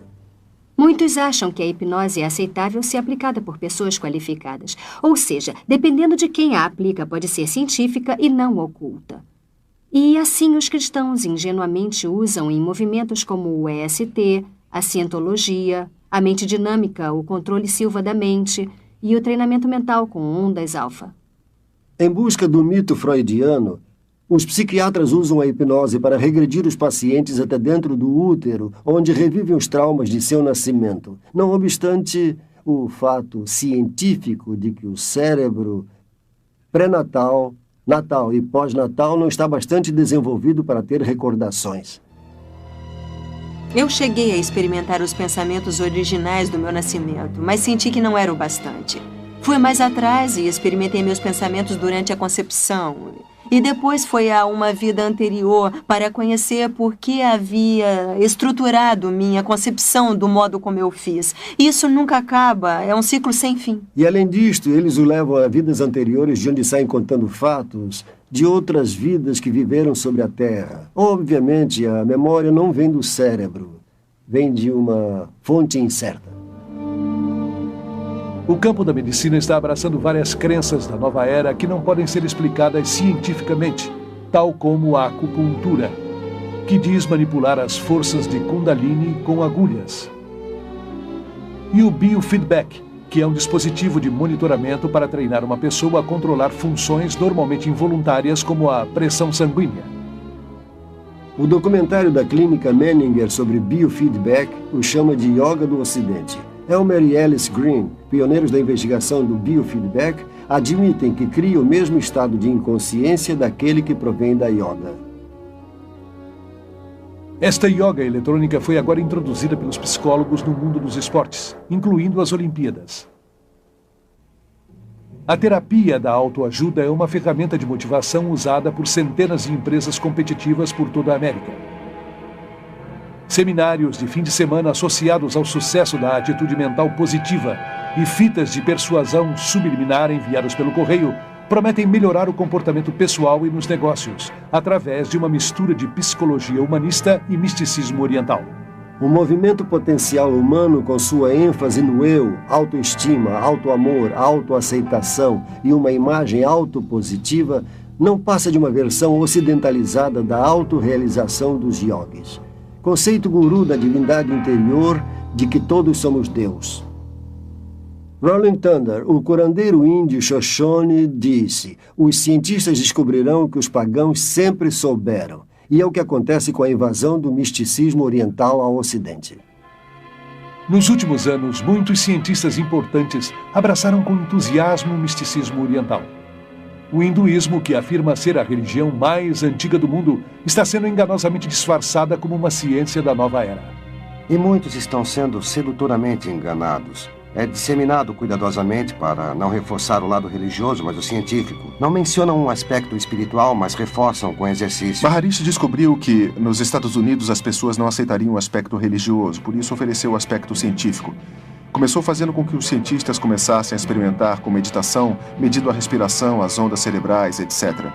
Muitos acham que a hipnose é aceitável se aplicada por pessoas qualificadas. Ou seja, dependendo de quem a aplica, pode ser científica e não oculta. E assim os cristãos ingenuamente usam em movimentos como o EST, a cientologia, a mente dinâmica, o controle Silva da mente e o treinamento mental com ondas alfa. Em busca do mito freudiano, os psiquiatras usam a hipnose para regredir os pacientes até dentro do útero, onde revivem os traumas de seu nascimento. Não obstante o fato científico de que o cérebro pré-natal, natal e pós-natal não está bastante desenvolvido para ter recordações. Eu cheguei a experimentar os pensamentos originais do meu nascimento, mas senti que não era o bastante. Fui mais atrás e experimentei meus pensamentos durante a concepção. E depois foi a uma vida anterior para conhecer por que havia estruturado minha concepção do modo como eu fiz. Isso nunca acaba, é um ciclo sem fim. E além disto, eles o levam a vidas anteriores de onde saem contando fatos de outras vidas que viveram sobre a Terra. Obviamente, a memória não vem do cérebro, vem de uma fonte incerta. O campo da medicina está abraçando várias crenças da nova era que não podem ser explicadas cientificamente, tal como a acupuntura, que diz manipular as forças de Kundalini com agulhas. E o biofeedback, que é um dispositivo de monitoramento para treinar uma pessoa a controlar funções normalmente involuntárias como a pressão sanguínea. O documentário da Clínica Menninger sobre biofeedback o chama de Yoga do Ocidente. Elmer e Alice Green, pioneiros da investigação do biofeedback, admitem que cria o mesmo estado de inconsciência daquele que provém da yoga. Esta yoga eletrônica foi agora introduzida pelos psicólogos no mundo dos esportes, incluindo as Olimpíadas. A terapia da autoajuda é uma ferramenta de motivação usada por centenas de empresas competitivas por toda a América. Seminários de fim de semana associados ao sucesso da atitude mental positiva e fitas de persuasão subliminar enviadas pelo correio prometem melhorar o comportamento pessoal e nos negócios, através de uma mistura de psicologia humanista e misticismo oriental. O movimento potencial humano, com sua ênfase no eu, autoestima, autoamor, autoaceitação e uma imagem autopositiva, não passa de uma versão ocidentalizada da autorrealização dos yogis. Conceito guru da divindade interior de que todos somos Deus. Rolling Thunder, o curandeiro índio Shoshone, disse: os cientistas descobrirão que os pagãos sempre souberam, e é o que acontece com a invasão do misticismo oriental ao Ocidente. Nos últimos anos, muitos cientistas importantes abraçaram com entusiasmo o misticismo oriental. O hinduísmo, que afirma ser a religião mais antiga do mundo, está sendo enganosamente disfarçada como uma ciência da nova era. E muitos estão sendo sedutoramente enganados. É disseminado cuidadosamente para não reforçar o lado religioso, mas o científico. Não mencionam um aspecto espiritual, mas reforçam com exercício. Maharishi descobriu que, nos Estados Unidos, as pessoas não aceitariam o aspecto religioso, por isso ofereceu o aspecto científico. Começou fazendo com que os cientistas começassem a experimentar com meditação, medindo a respiração, as ondas cerebrais, etc.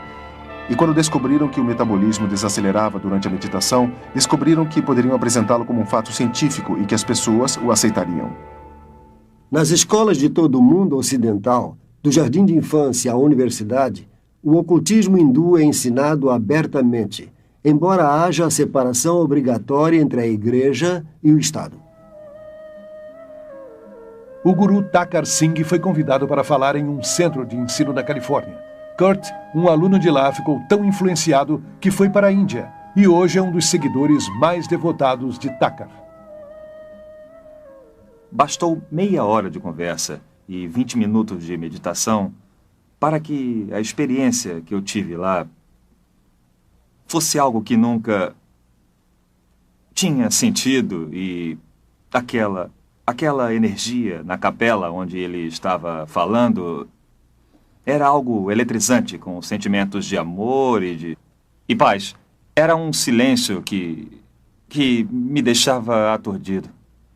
E quando descobriram que o metabolismo desacelerava durante a meditação, descobriram que poderiam apresentá-lo como um fato científico e que as pessoas o aceitariam. Nas escolas de todo o mundo ocidental, do jardim de infância à universidade, o ocultismo hindu é ensinado abertamente, embora haja a separação obrigatória entre a igreja e o Estado. O guru Thakar Singh foi convidado para falar em um centro de ensino da Califórnia. Kurt, um aluno de lá, ficou tão influenciado que foi para a Índia e hoje é um dos seguidores mais devotados de Thakar. Bastou meia hora de conversa e 20 minutos de meditação para que a experiência que eu tive lá fosse algo que nunca tinha sentido e aquela energia na capela onde ele estava falando era algo eletrizante, com sentimentos de amor e paz. Era um silêncio que me deixava aturdido.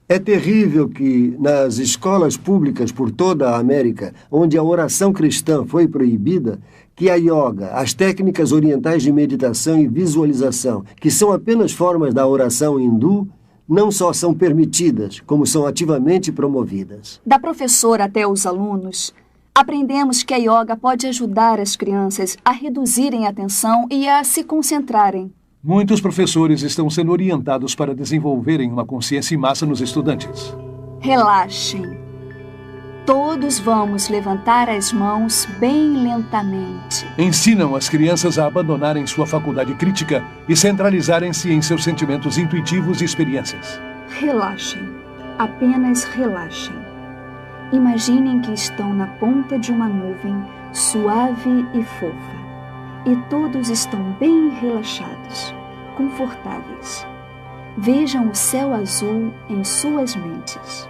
É terrível que, nas escolas públicas por toda a América, onde a oração cristã foi proibida, que a yoga, as técnicas orientais de meditação e visualização, que são apenas formas da oração hindu, não só são permitidas, como são ativamente promovidas. Da professora até os alunos, aprendemos que a yoga pode ajudar as crianças a reduzirem a tensão e a se concentrarem. Muitos professores estão sendo orientados para desenvolverem uma consciência em massa nos estudantes. Relaxem. Todos vamos levantar as mãos bem lentamente. Ensinam as crianças a abandonarem sua faculdade crítica e centralizarem-se em seus sentimentos intuitivos e experiências. Relaxem. Apenas relaxem. Imaginem que estão na ponta de uma nuvem suave e fofa. E todos estão bem relaxados, confortáveis. Vejam o céu azul em suas mentes.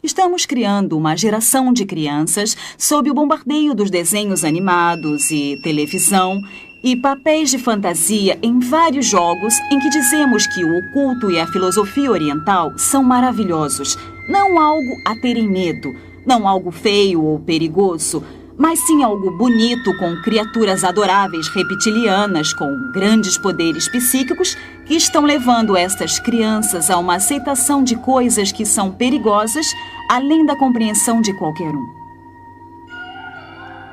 Estamos criando uma geração de crianças sob o bombardeio dos desenhos animados e televisão e papéis de fantasia em vários jogos em que dizemos que o oculto e a filosofia oriental são maravilhosos. Não algo a terem medo, não algo feio ou perigoso, mas sim algo bonito com criaturas adoráveis reptilianas com grandes poderes psíquicos que estão levando estas crianças a uma aceitação de coisas que são perigosas além da compreensão de qualquer um.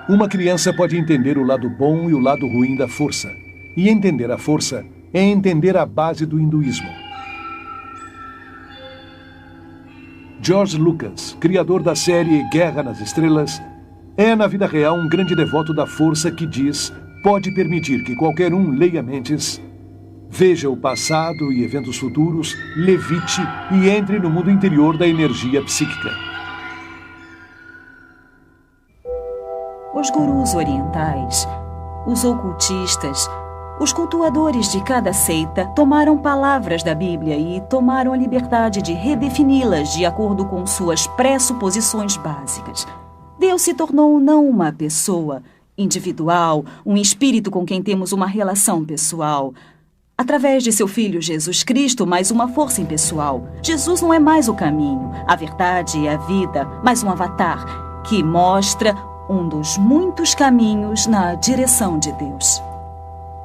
Uma criança pode entender o lado bom e o lado ruim da força. E entender a força é entender a base do hinduísmo. George Lucas, criador da série Guerra nas Estrelas, é, na vida real, um grande devoto da força que diz pode permitir que qualquer um leia mentes, veja o passado e eventos futuros, levite e entre no mundo interior da energia psíquica. Os gurus orientais, os ocultistas, os cultuadores de cada seita tomaram palavras da Bíblia e tomaram a liberdade de redefini-las de acordo com suas pressuposições básicas. Deus se tornou não uma pessoa individual, um espírito com quem temos uma relação pessoal. Através de seu Filho Jesus Cristo, mais uma força impessoal. Jesus não é mais o caminho, a verdade e a vida, mas um avatar que mostra um dos muitos caminhos na direção de Deus.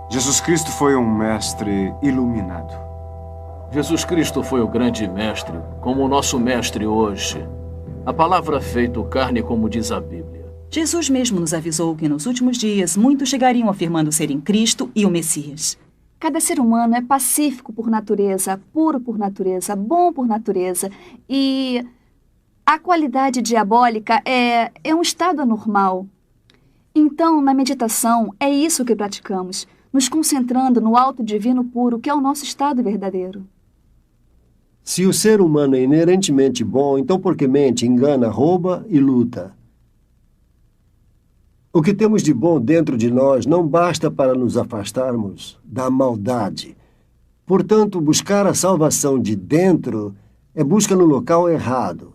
Jesus Cristo foi um mestre iluminado. Jesus Cristo foi o grande mestre, como o nosso mestre hoje. A palavra feito carne, como diz a Bíblia. Jesus mesmo nos avisou que nos últimos dias muitos chegariam afirmando serem Cristo e o Messias. Cada ser humano é pacífico por natureza, puro por natureza, bom por natureza. E a qualidade diabólica é um estado anormal. Então, na meditação, é isso que praticamos, nos concentrando no alto divino puro, que é o nosso estado verdadeiro. Se o ser humano é inerentemente bom, então por que mente, engana, rouba e luta? O que temos de bom dentro de nós não basta para nos afastarmos da maldade. Portanto, buscar a salvação de dentro é busca no local errado.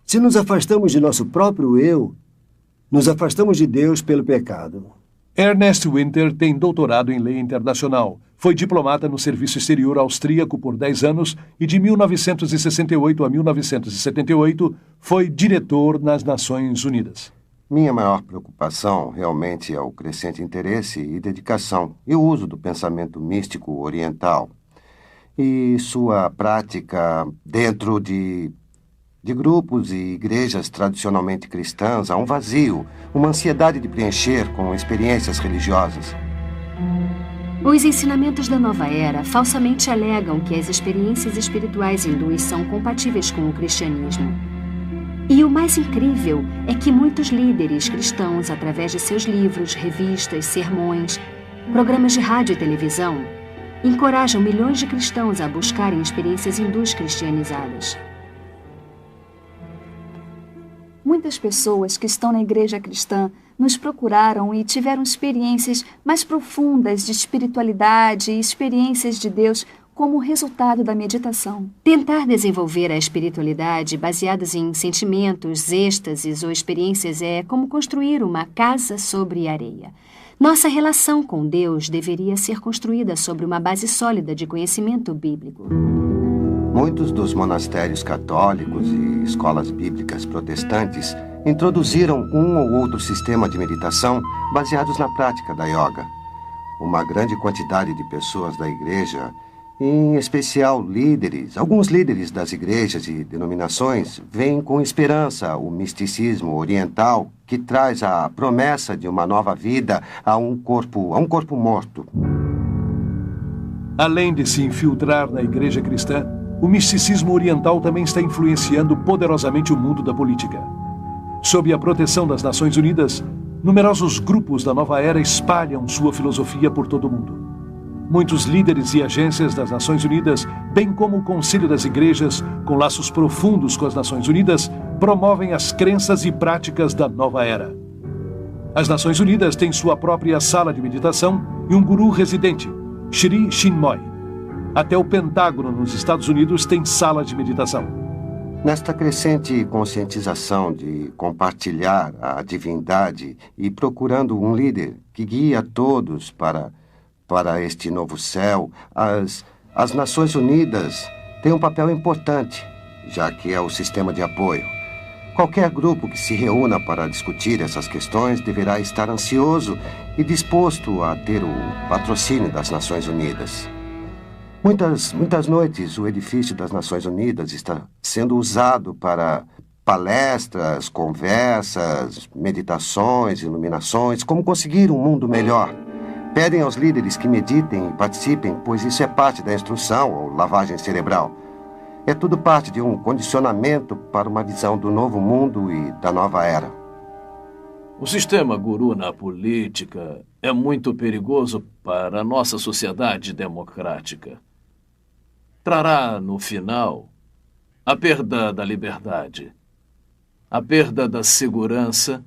Se nos afastamos de nosso próprio eu, nos afastamos de Deus pelo pecado. Ernest Winter tem doutorado em lei internacional. Foi diplomata no Serviço Exterior Austríaco por 10 anos e de 1968 a 1978 foi diretor nas Nações Unidas. Minha maior preocupação realmente é o crescente interesse e dedicação e o uso do pensamento místico oriental e sua prática dentro de grupos e igrejas tradicionalmente cristãs. Há um vazio, uma ansiedade de preencher com experiências religiosas. Os ensinamentos da nova era falsamente alegam que as experiências espirituais hindus são compatíveis com o cristianismo. E o mais incrível é que muitos líderes cristãos, através de seus livros, revistas, sermões, programas de rádio e televisão, encorajam milhões de cristãos a buscarem experiências hindus cristianizadas. Muitas pessoas que estão na igreja cristã nos procuraram e tiveram experiências mais profundas de espiritualidade e experiências de Deus como resultado da meditação. Tentar desenvolver a espiritualidade baseadas em sentimentos, êxtases ou experiências é como construir uma casa sobre areia. Nossa relação com Deus deveria ser construída sobre uma base sólida de conhecimento bíblico. Muitos dos monastérios católicos e escolas bíblicas protestantes introduziram um ou outro sistema de meditação baseados na prática da yoga. Uma grande quantidade de pessoas da igreja, em especial líderes, alguns líderes das igrejas e denominações, veem com esperança o misticismo oriental que traz a promessa de uma nova vida a um corpo morto. Além de se infiltrar na igreja cristã, o misticismo oriental também está influenciando poderosamente o mundo da política. Sob a proteção das Nações Unidas, numerosos grupos da nova era espalham sua filosofia por todo o mundo. Muitos líderes e agências das Nações Unidas, bem como o Conselho das Igrejas, com laços profundos com as Nações Unidas, promovem as crenças e práticas da nova era. As Nações Unidas têm sua própria sala de meditação e um guru residente, Sri Chinmoy. Até o Pentágono nos Estados Unidos tem sala de meditação. Nesta crescente conscientização de compartilhar a divindade e procurando um líder que guie a todos para este novo céu, as Nações Unidas têm um papel importante, já que é o sistema de apoio. Qualquer grupo que se reúna para discutir essas questões deverá estar ansioso e disposto a ter o patrocínio das Nações Unidas. Muitas noites, o edifício das Nações Unidas está sendo usado para palestras, conversas, meditações, iluminações, como conseguir um mundo melhor. Pedem aos líderes que meditem e participem, pois isso é parte da instrução ou lavagem cerebral. É tudo parte de um condicionamento para uma visão do novo mundo e da nova era. O sistema guru na política é muito perigoso para a nossa sociedade democrática. Trará, no final, a perda da liberdade, a perda da segurança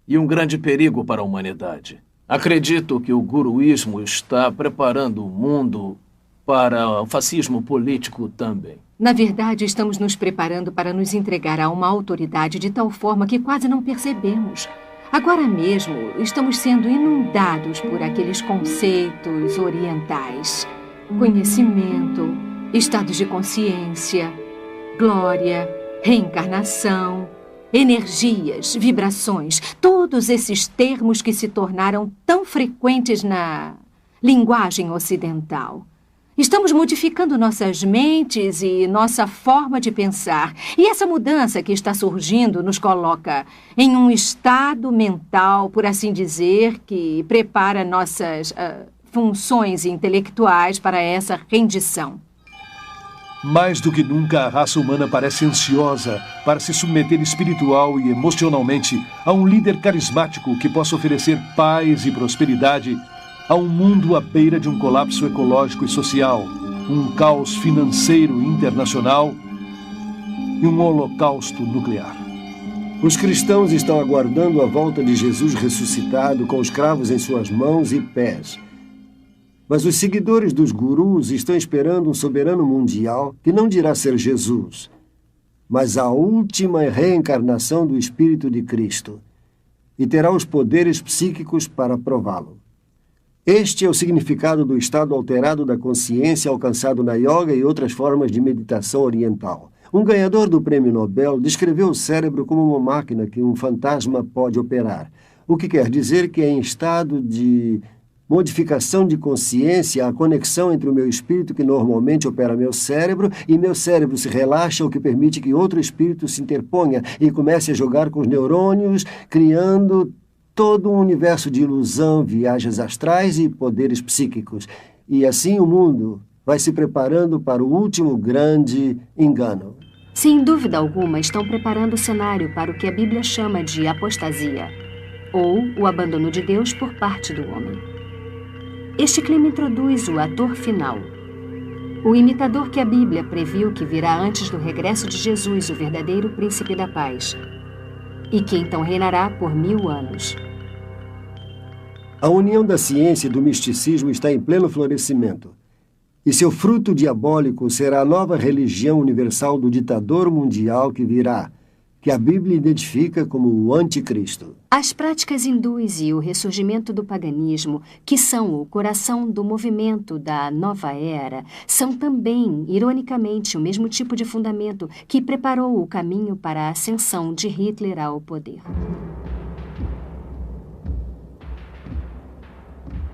e um grande perigo para a humanidade. Acredito que o guruísmo está preparando o mundo para o fascismo político também. Na verdade, estamos nos preparando para nos entregar a uma autoridade de tal forma que quase não percebemos. Agora mesmo, estamos sendo inundados por aqueles conceitos orientais. Conhecimento, estados de consciência, glória, reencarnação, energias, vibrações, todos esses termos que se tornaram tão frequentes na linguagem ocidental. Estamos modificando nossas mentes e nossa forma de pensar. E essa mudança que está surgindo nos coloca em um estado mental, por assim dizer, que prepara nossas funções intelectuais para essa rendição. Mais do que nunca, a raça humana parece ansiosa para se submeter espiritual e emocionalmente a um líder carismático que possa oferecer paz e prosperidade a um mundo à beira de um colapso ecológico e social, um caos financeiro internacional e um holocausto nuclear. Os cristãos estão aguardando a volta de Jesus ressuscitado com os cravos em suas mãos e pés. Mas os seguidores dos gurus estão esperando um soberano mundial que não dirá ser Jesus, mas a última reencarnação do Espírito de Cristo, e terá os poderes psíquicos para prová-lo. Este é o significado do estado alterado da consciência alcançado na yoga e outras formas de meditação oriental. Um ganhador do Prêmio Nobel descreveu o cérebro como uma máquina que um fantasma pode operar, o que quer dizer que é em estado de modificação de consciência a conexão entre o meu espírito que normalmente opera meu cérebro e meu cérebro se relaxa, o que permite que outro espírito se interponha e comece a jogar com os neurônios, criando todo um universo de ilusão, viagens astrais e poderes psíquicos. E assim o mundo vai se preparando para o último grande engano. Sem dúvida alguma, estão preparando o cenário para o que a Bíblia chama de apostasia, ou o abandono de Deus por parte do homem. Este clima introduz o ator final, o imitador que a Bíblia previu que virá antes do regresso de Jesus, o verdadeiro príncipe da paz. e que então reinará por 1000 anos. A união da ciência e do misticismo está em pleno florescimento. E seu fruto diabólico será a nova religião universal do ditador mundial que virá, que a Bíblia identifica como o Anticristo. As práticas hindus e o ressurgimento do paganismo, que são o coração do movimento da nova era, são também, ironicamente, o mesmo tipo de fundamento que preparou o caminho para a ascensão de Hitler ao poder.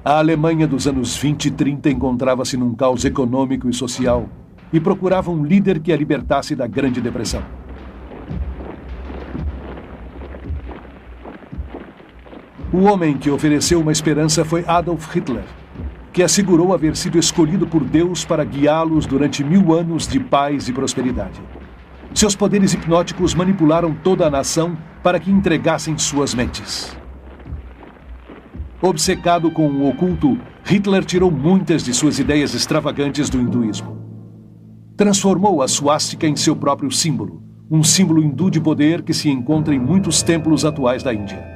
A Alemanha dos anos 20 e 30 encontrava-se num caos econômico e social e procurava um líder que a libertasse da Grande Depressão. O homem que ofereceu uma esperança foi Adolf Hitler, que assegurou haver sido escolhido por Deus para guiá-los durante 1000 anos de paz e prosperidade. Seus poderes hipnóticos manipularam toda a nação para que entregassem suas mentes. Obcecado com o oculto, Hitler tirou muitas de suas ideias extravagantes do hinduísmo. Transformou a suástica em seu próprio símbolo, um símbolo hindu de poder que se encontra em muitos templos atuais da Índia.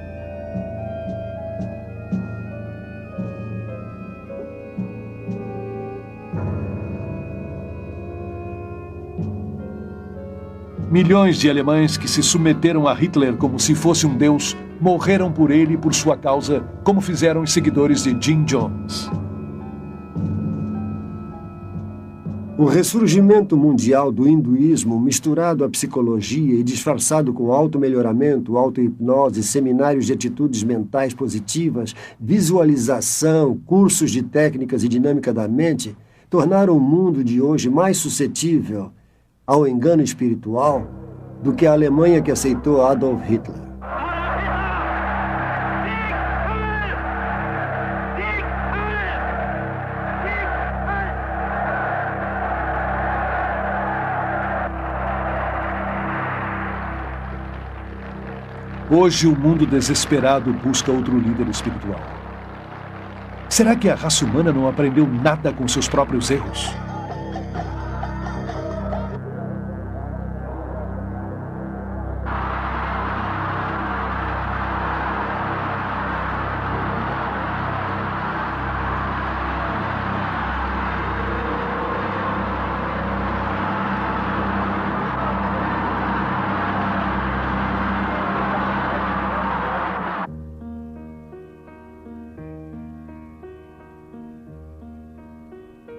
Milhões de alemães que se submeteram a Hitler como se fosse um deus morreram por ele e por sua causa, como fizeram os seguidores de Jim Jones. O ressurgimento mundial do hinduísmo, misturado à psicologia e disfarçado com auto-melhoramento, auto-hipnose, seminários de atitudes mentais positivas, visualização, cursos de técnicas e dinâmica da mente, tornaram o mundo de hoje mais suscetível ao engano espiritual do que a Alemanha que aceitou Adolf Hitler. Hoje o mundo desesperado busca outro líder espiritual. Será que a raça humana não aprendeu nada com seus próprios erros?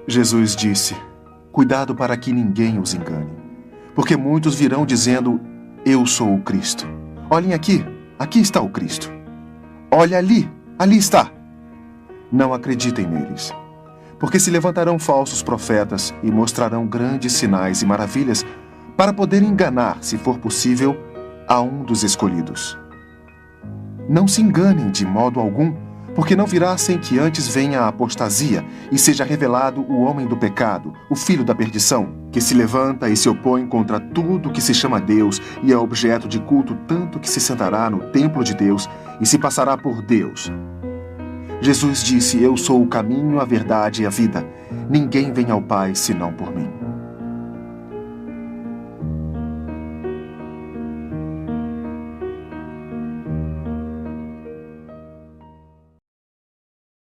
Jesus disse: cuidado para que ninguém os engane, porque muitos virão dizendo: eu sou o Cristo. Olhem aqui, aqui está o Cristo. Olha ali, ali está. Não acreditem neles, porque se levantarão falsos profetas e mostrarão grandes sinais e maravilhas para poder enganar, se for possível, a um dos escolhidos. Não se enganem de modo algum, porque não virá sem que antes venha a apostasia e seja revelado o homem do pecado, o filho da perdição, que se levanta e se opõe contra tudo que se chama Deus e é objeto de culto, tanto que se sentará no templo de Deus e se passará por Deus. Jesus disse: eu sou o caminho, a verdade e a vida. Ninguém vem ao Pai senão por mim.